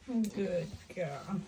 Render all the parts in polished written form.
Good girl.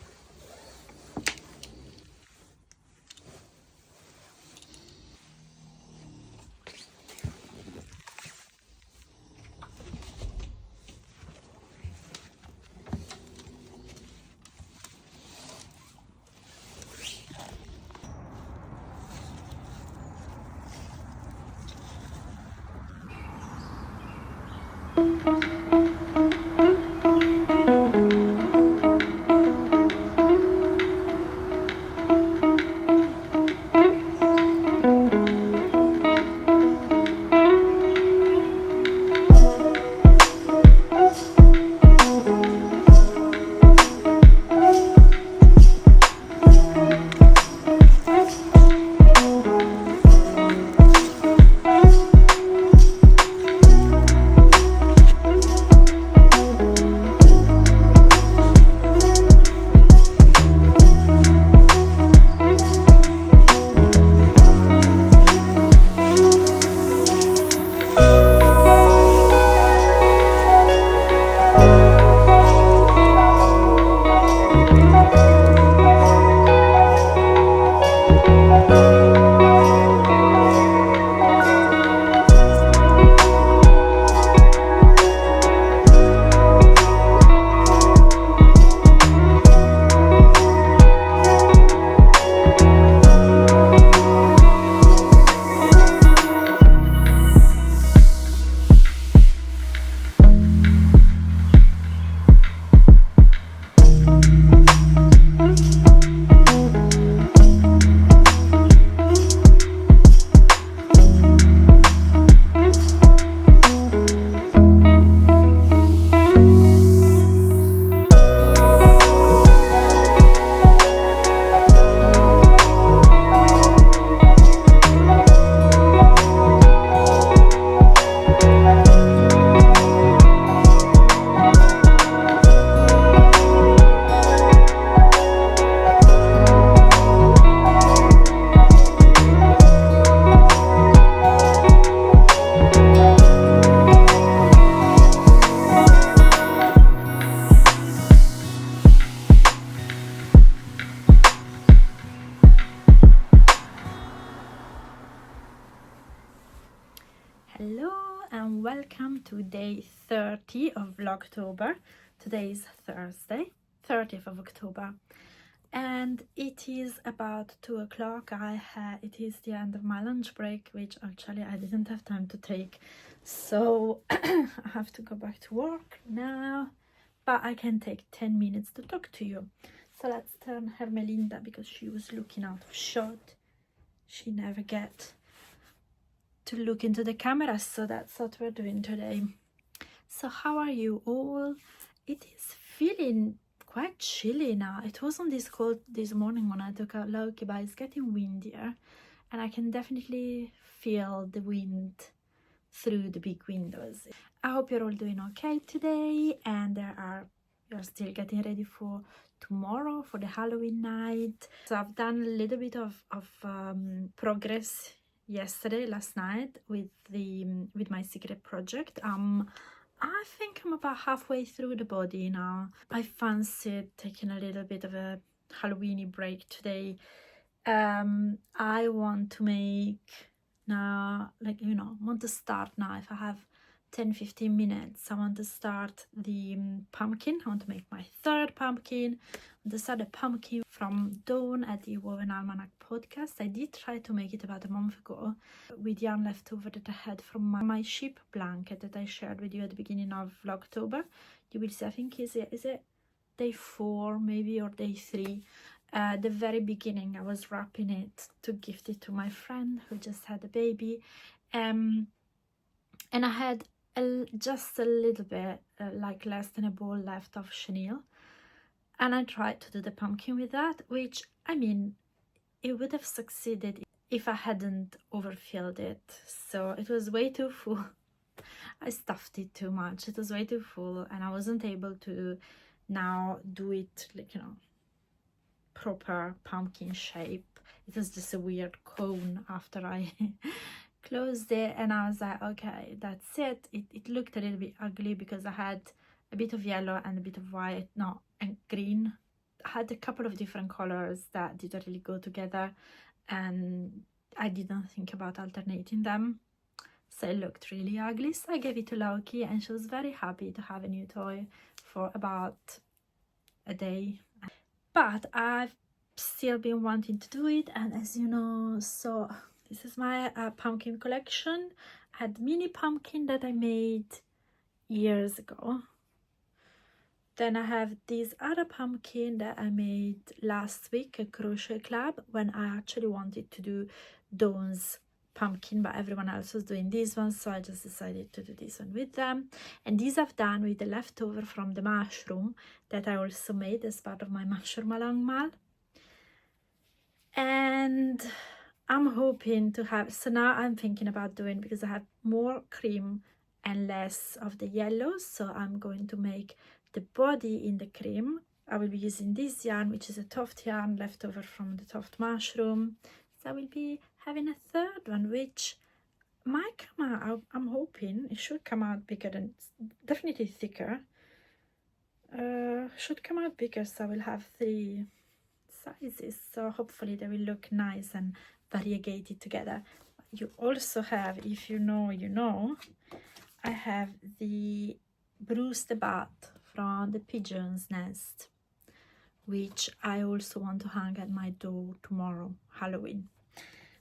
Hello and welcome to day 30 of Vlogtober. Today is Thursday, 30th of October, and it is about 2 o'clock. It is the end of my lunch break, which actually I didn't have time to take, so I have to go back to work now, but I can take 10 minutes to talk to you. So let's turn Hermelinda because she was looking out of shot. She never gets to look into the camera, so that's what we're doing today. So how are you all? It is feeling quite chilly now. It wasn't this cold this morning when I took out Loki, but it's getting windier and I can definitely feel the wind through the big windows. I hope you're all doing okay today, and you're still getting ready for tomorrow, for the Halloween night. So I've done a little bit of progress last night with my secret project. I think I'm about halfway through the body now. I fancied taking a little bit of a Halloweeny break today. I want to make now, want to start now. If I have 10-15 minutes, I want to start the pumpkin. I want to make my third pumpkin. I want to start a pumpkin from Dawn at the Woven Almanac podcast. I did try to make it about a month ago with yarn left over that I had from my sheep blanket that I shared with you at the beginning of Vlogtober. You will see, I think is it day 4 maybe, or day 3. The very beginning I was wrapping it to gift it to my friend who just had a baby, and I had just a little bit, like less than a bowl left of chenille, and I tried to do the pumpkin with that, which, I mean, it would have succeeded if I hadn't overfilled it. So it was way too full. I stuffed it too much. It was way too full and I wasn't able to now do it proper pumpkin shape. It was just a weird cone after I closed it, and I was like, okay, that's it. It looked a little bit ugly because I had a bit of yellow and a bit of white, no, and green. I had a couple of different colors that didn't really go together, and I didn't think about alternating them, so it looked really ugly. So I gave it to Loki, and she was very happy to have a new toy for about a day. But I've still been wanting to do it, and as you know, so this is my pumpkin collection. I had mini pumpkin that I made years ago. Then I have this other pumpkin that I made last week, a crochet club, when I actually wanted to do Dawn's pumpkin, but everyone else was doing this one, so I just decided to do this one with them. And these I've done with the leftover from the mushroom that I also made as part of my MushroomalongMAL. And I'm hoping to have, so now I'm thinking about doing, because I have more cream and less of the yellow, so I'm going to make the body in the cream. I will be using this yarn, which is a Toft yarn leftover from the Toft mushroom. So I will be having a third one, which might come out, I'm hoping it should come out bigger, and definitely thicker. Should come out bigger, so I will have 3 sizes, so hopefully they will look nice and variegated together. You also have, if you know, you know, I have the Bruce the Bat from the Pigeon's Nest, which I also want to hang at my door tomorrow, Halloween.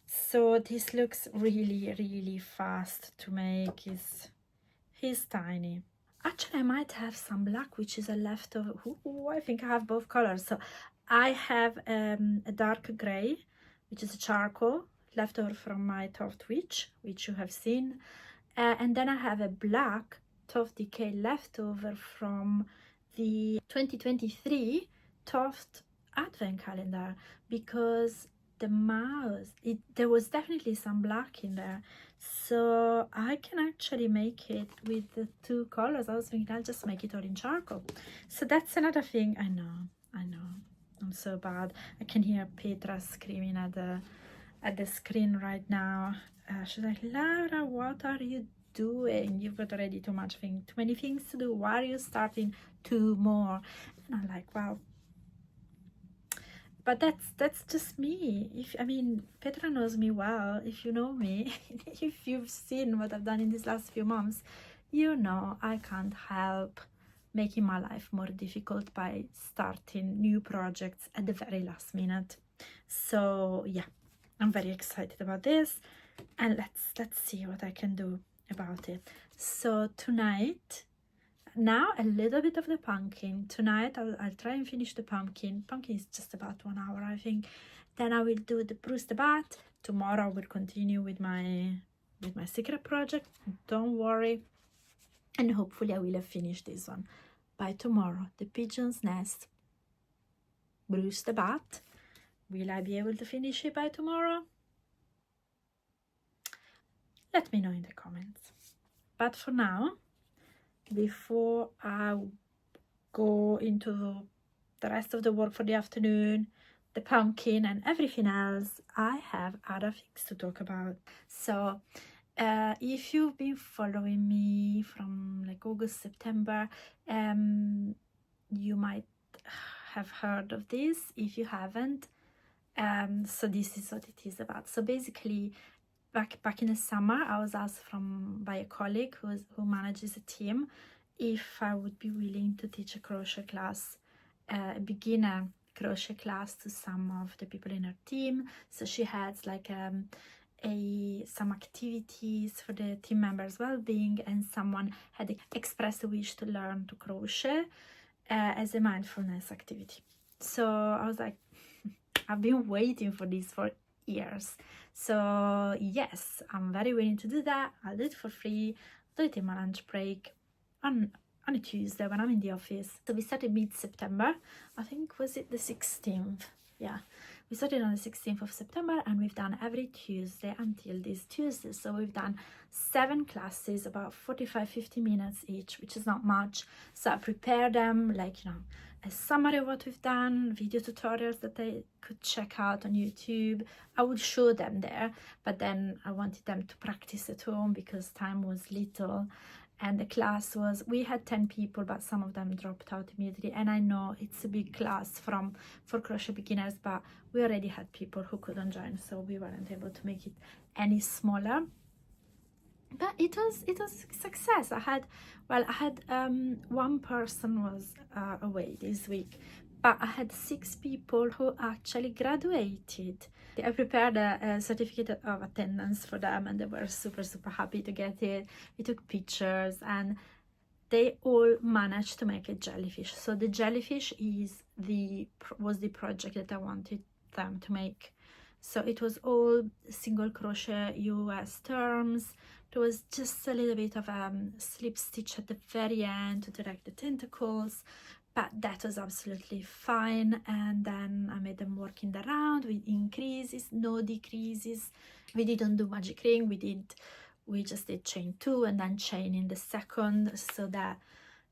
So this looks really fast to make. He's tiny. Actually, I might have some black, which is a leftover. Ooh, I think I have both colors. So I have a dark gray, which is a charcoal leftover from my Toft Witch, which you have seen, and then I have a black Toft Decay leftover from the 2023 Toft Advent Calendar, because the mouse, there was definitely some black in there, so I can actually make it with the 2 colors. I was thinking I'll just make it all in charcoal. So that's another thing. I know, I'm so bad. I can hear Petra screaming at the screen right now. She's like, Laura, what are you doing? You've got already too many things to do. Why are you starting 2 more? And I'm like, wow. But that's just me. I mean, Petra knows me well. If you know me, if you've seen what I've done in these last few months, you know I can't help making my life more difficult by starting new projects at the very last minute. So yeah, I'm very excited about this, and let's see what I can do about it. So tonight, now a little bit of the pumpkin. Tonight I'll try and finish the pumpkin. Pumpkin is just about 1 hour, I think. Then I will do the Bruce the Bat. Tomorrow I will continue with my secret project. Don't worry. And hopefully I will have finished this one by tomorrow. The Pigeon's Nest, Bruce the Bat. Will I be able to finish it by tomorrow? Let me know in the comments. But for now, before I go into the rest of the work for the afternoon, the pumpkin and everything else, I have other things to talk about. So if you've been following me from like August, September, you might have heard of this. If you haven't, so this is what it is about. So basically, back in the summer, I was asked by a colleague who manages a team if I would be willing to teach a crochet class, a beginner crochet class, to some of the people in her team. So she has like some activities for the team members' well-being, and someone had expressed a wish to learn to crochet as a mindfulness activity. So I was like, I've been waiting for this for years. So yes, I'm very willing to do that. I'll do it for free. I'll do it in my lunch break on a Tuesday when I'm in the office. So we started mid-September. I think, was it the 16th? Yeah, we started on the 16th of September, and we've done every Tuesday until this Tuesday. So we've done 7 classes, about 45-50 minutes each, which is not much. So I prepare them, like, you know, a summary of what we've done, video tutorials that they could check out on YouTube. I would show them there, but then I wanted them to practice at home because time was little. and the class was, we had 10 people, but some of them dropped out immediately. And I know it's a big class for crochet beginners, but we already had people who couldn't join, so we weren't able to make it any smaller. But it was success. I had one person was away this week, but I had 6 people who actually graduated. I prepared a certificate of attendance for them, and they were super happy to get it. We took pictures, and they all managed to make a jellyfish. So the jellyfish was the project that I wanted them to make. So it was all single crochet US terms. There was just a little bit of slip stitch at the very end to direct the tentacles, but that was absolutely fine. And then I made them work in the round with increases, no decreases. We didn't do magic ring, we just did chain 2 and then chain in the second, so that,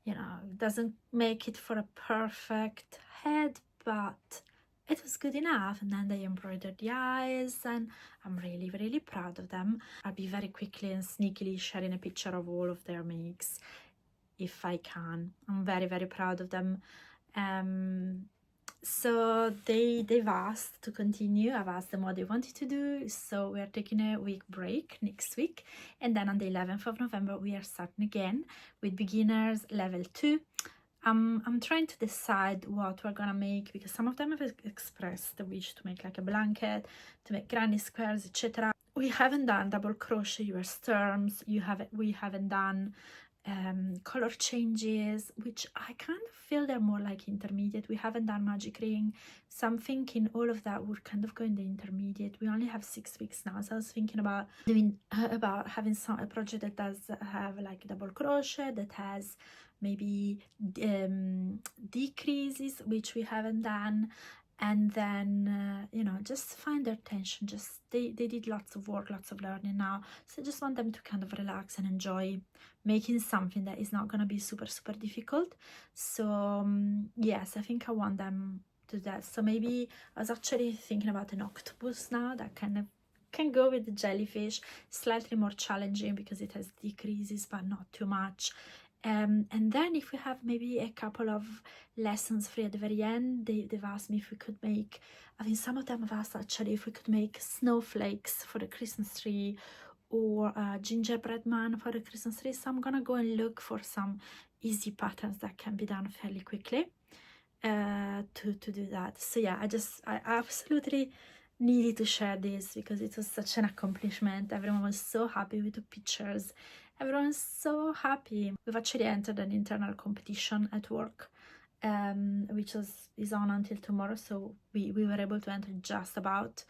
you know, doesn't make it for a perfect head, but it was good enough. And then they embroidered the eyes, and I'm really proud of them. I'll be very quickly and sneakily sharing a picture of all of their makes if I can. I'm very proud of them. So they've asked to continue. I've asked them what they wanted to do, so we're taking a week break next week, and then on the 11th of November we are starting again with beginners level 2. I'm trying to decide what we're gonna make, because some of them have expressed the wish to make like a blanket, to make granny squares, etc. We haven't done double crochet US terms. We haven't done color changes, which I kind of feel they're more like intermediate. We haven't done magic ring, so I'm thinking all of that would kind of go in the intermediate. We only have 6 weeks now, so I was thinking about having a project that does have like double crochet, that has maybe decreases, which we haven't done, and then you know, just find their tension. Just they did lots of work, lots of learning now, so I just want them to kind of relax and enjoy making something that is not going to be super difficult. So yes, I think I want them to do that. So maybe I was actually thinking about an octopus now, that kind of can go with the jellyfish. Slightly more challenging because it has decreases, but not too much. And then if we have maybe a couple of lessons free at the very end, they've asked me if we could make, I think some of them have asked actually if we could make snowflakes for the Christmas tree, or gingerbread man for the Christmas tree. So I'm gonna go and look for some easy patterns that can be done fairly quickly to do that. So yeah, I absolutely needed to share this because it was such an accomplishment. Everyone was so happy. We took pictures. Everyone's so happy. We've actually entered an internal competition at work, which is on until tomorrow, so we were able to enter just about,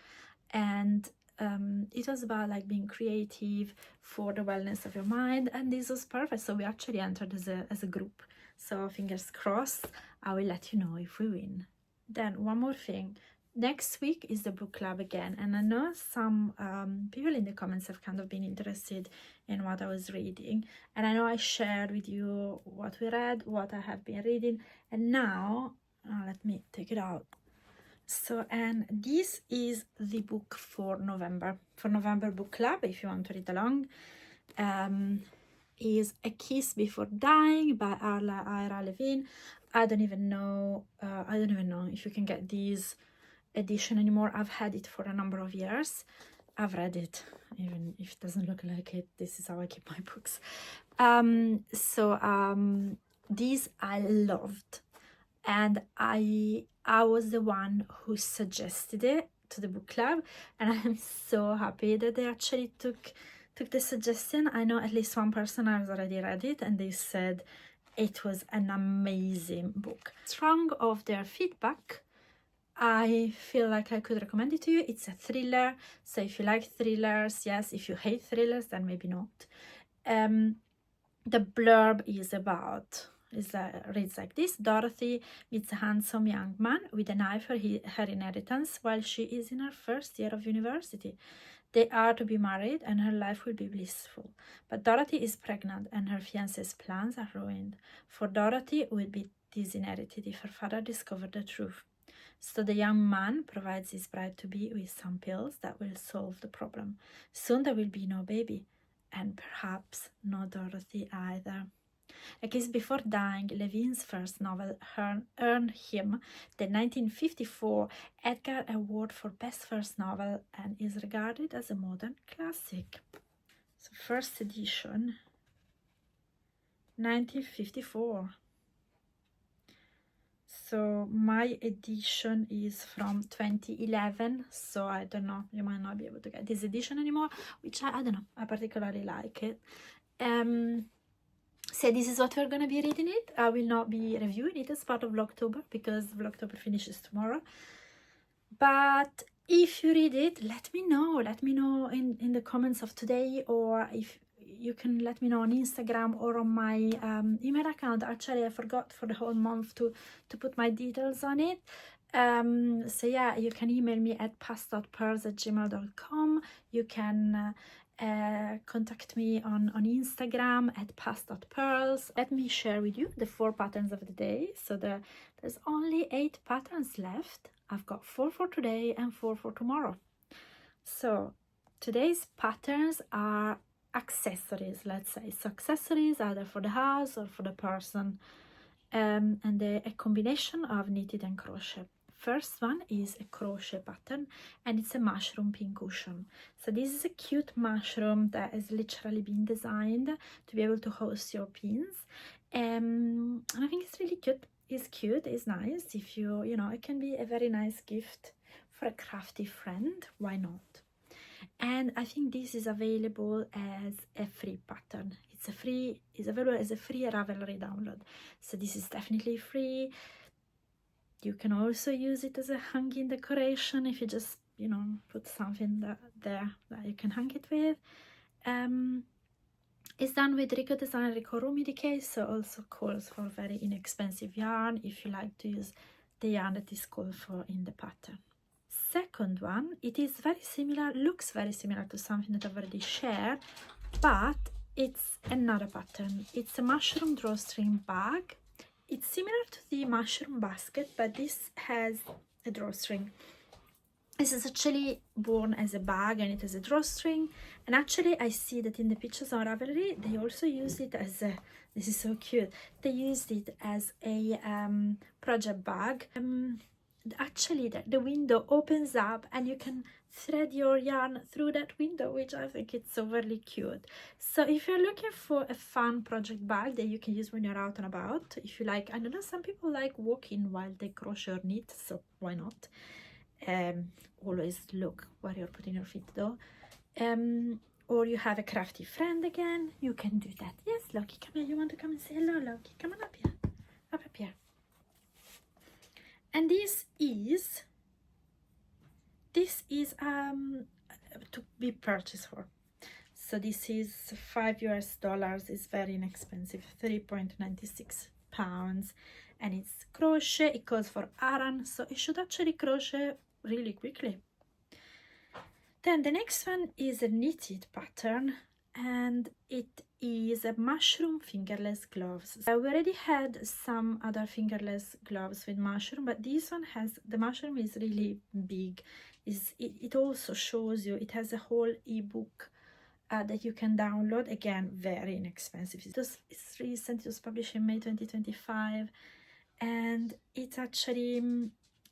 and it was about like being creative for the wellness of your mind, and this was perfect. So we actually entered as a group, so fingers crossed. I will let you know if we win. Then one more thing, next week is the book club again, and I know some people in the comments have kind of been interested in what I was reading, and I know I shared with you what we read, what I have been reading, and now let me take it out. So, and this is the book for November book club, if you want to read along. Is A Kiss Before Dying by Ira Levine. I don't even know if you can get this edition anymore. I've had it for a number of years. I've read it, even if it doesn't look like it. This is how I keep my books. These I loved, and I was the one who suggested it to the book club, and I am so happy that they actually took the suggestion. I know at least one person has already read it, and they said it was an amazing book. Strong of their feedback, I feel like I could recommend it to you. It's a thriller, so if you like thrillers, yes. If you hate thrillers, then maybe not. The blurb reads like this: Dorothy meets a handsome young man with an eye for her inheritance while she is in her first year of university. They are to be married and her life will be blissful. But Dorothy is pregnant and her fiancé's plans are ruined. For Dorothy, it would be disinherited if her father discovered the truth. So the young man provides his bride-to-be with some pills that will solve the problem. Soon there will be no baby. and perhaps not Dorothy either. A Kiss Before Dying, Levine's first novel, earned him the 1954 Edgar Award for Best First Novel and is regarded as a modern classic. So first edition, 1954. So my edition is from 2011, so I don't know, you might not be able to get this edition anymore, which I don't know, I particularly like it. So this is what we're going to be reading it. I will not be reviewing it as part of Vlogtober because Vlogtober finishes tomorrow. But if you read it, let me know in the comments of today, or if you can let me know on Instagram or on my email account. Actually, I forgot for the whole month to put my details on it. So yeah, you can email me at past.pearls@gmail.com. You can contact me on Instagram at past.pearls. Let me share with you the 4 patterns of the day. So there's only 8 patterns left. I've got 4 for today and 4 for tomorrow. So today's patterns are accessories, let's say. So accessories either for the house or for the person, and they're a combination of knitted and crochet. First one is a crochet pattern, and it's a mushroom pincushion. So this is a cute mushroom that has literally been designed to be able to host your pins, and I think it's really cute. It's cute, it's nice. If you know, it can be a very nice gift for a crafty friend, why not? And I think this is available as a free pattern. It's available as a free Ravelry download. So this is definitely free. You can also use it as a hanging decoration if you just, you know, put something there that you can hang it with. It's done with Rico Design Rico Rumi decay, so also calls for very inexpensive yarn if you like to use the yarn that is called for in the pattern. Second one, it is very similar, looks very similar to something that I've already shared, but it's another pattern. It's a mushroom drawstring bag. It's similar to the mushroom basket, but this has a drawstring. This is actually worn as a bag and it has a drawstring. And actually I see that in the pictures on Ravelry, they also use it as a, this is so cute, they used it as a project bag. Actually the window opens up and you can thread your yarn through that window, which I think it's so really cute. So if you're looking for a fun project bag that you can use when you're out and about, if you like, I don't know, some people like walking while they crochet or knit, so why not? Always look where you're putting your feet though. Or you have a crafty friend again, you can do that. Yes, Loki, come here, you want to come and say hello, Loki? Come on up here, up here. And this is to be purchased for. So this is $5 is very inexpensive, 3.96 pounds, and it's crochet. It calls for Aran, so it should actually crochet really quickly. Then the next one is a knitted pattern, and it is a mushroom fingerless gloves. We already had some other fingerless gloves with mushroom, but this one has, the mushroom is really big. It also shows you, it has a whole ebook that you can download. Again, very inexpensive. It's recent, it was published in May 2025, and it's actually,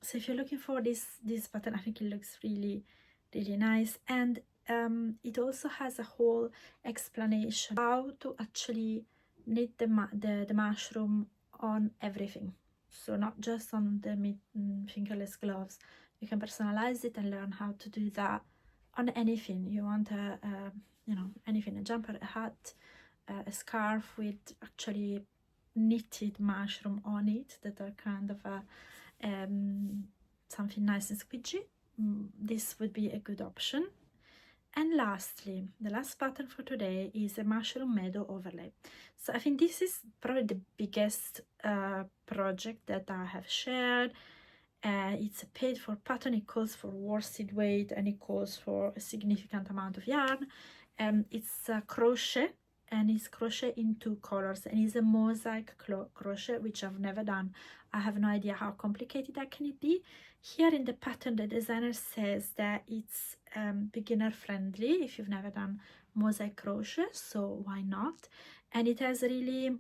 so if you're looking for this pattern, I think it looks really nice. And it also has a whole explanation how to actually knit the mushroom on everything, so not just on the fingerless gloves. You can personalize it and learn how to do that on anything you want. You know, anything, a jumper, a hat, a scarf with actually knitted mushroom on it that are kind of something nice and squidgy. This would be a good option. And lastly, the last pattern for today is a mushroom meadow overlay. So I think this is probably the biggest project that I have shared. It's a paid for pattern. It calls for worsted weight and it calls for a significant amount of yarn. It's crochet, and it's crochet in 2 colors, and it's a mosaic crochet, which I've never done. I have no idea how complicated that can it be. Here in the pattern, the designer says that it's beginner friendly if you've never done mosaic crochet, so why not? And it has really,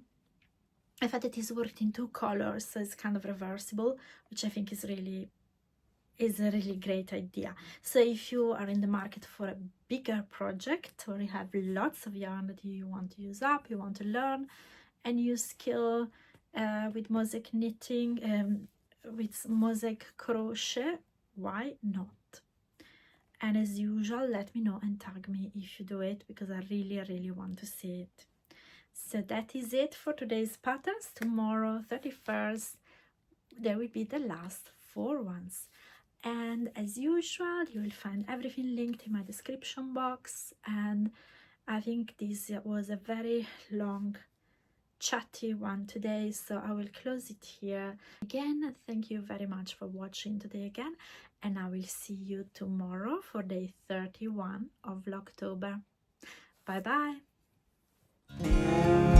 I thought it is worked in 2 colors, so it's kind of reversible, which I think is a really great idea. So if you are in the market for a bigger project, or you have lots of yarn that you want to use up, you want to learn a new skill with mosaic knitting, with mosaic crochet, why not? And as usual, let me know and tag me if you do it, because I really want to see it. So that is it for today's patterns. Tomorrow, 31st, there will be the last 4 ones. And as usual, you will find everything linked in my description box. And I think this was a very long, chatty one today, so I will close it here. Again, thank you very much for watching today again, and I will see you tomorrow for day 31 of Vlogtober. Bye bye.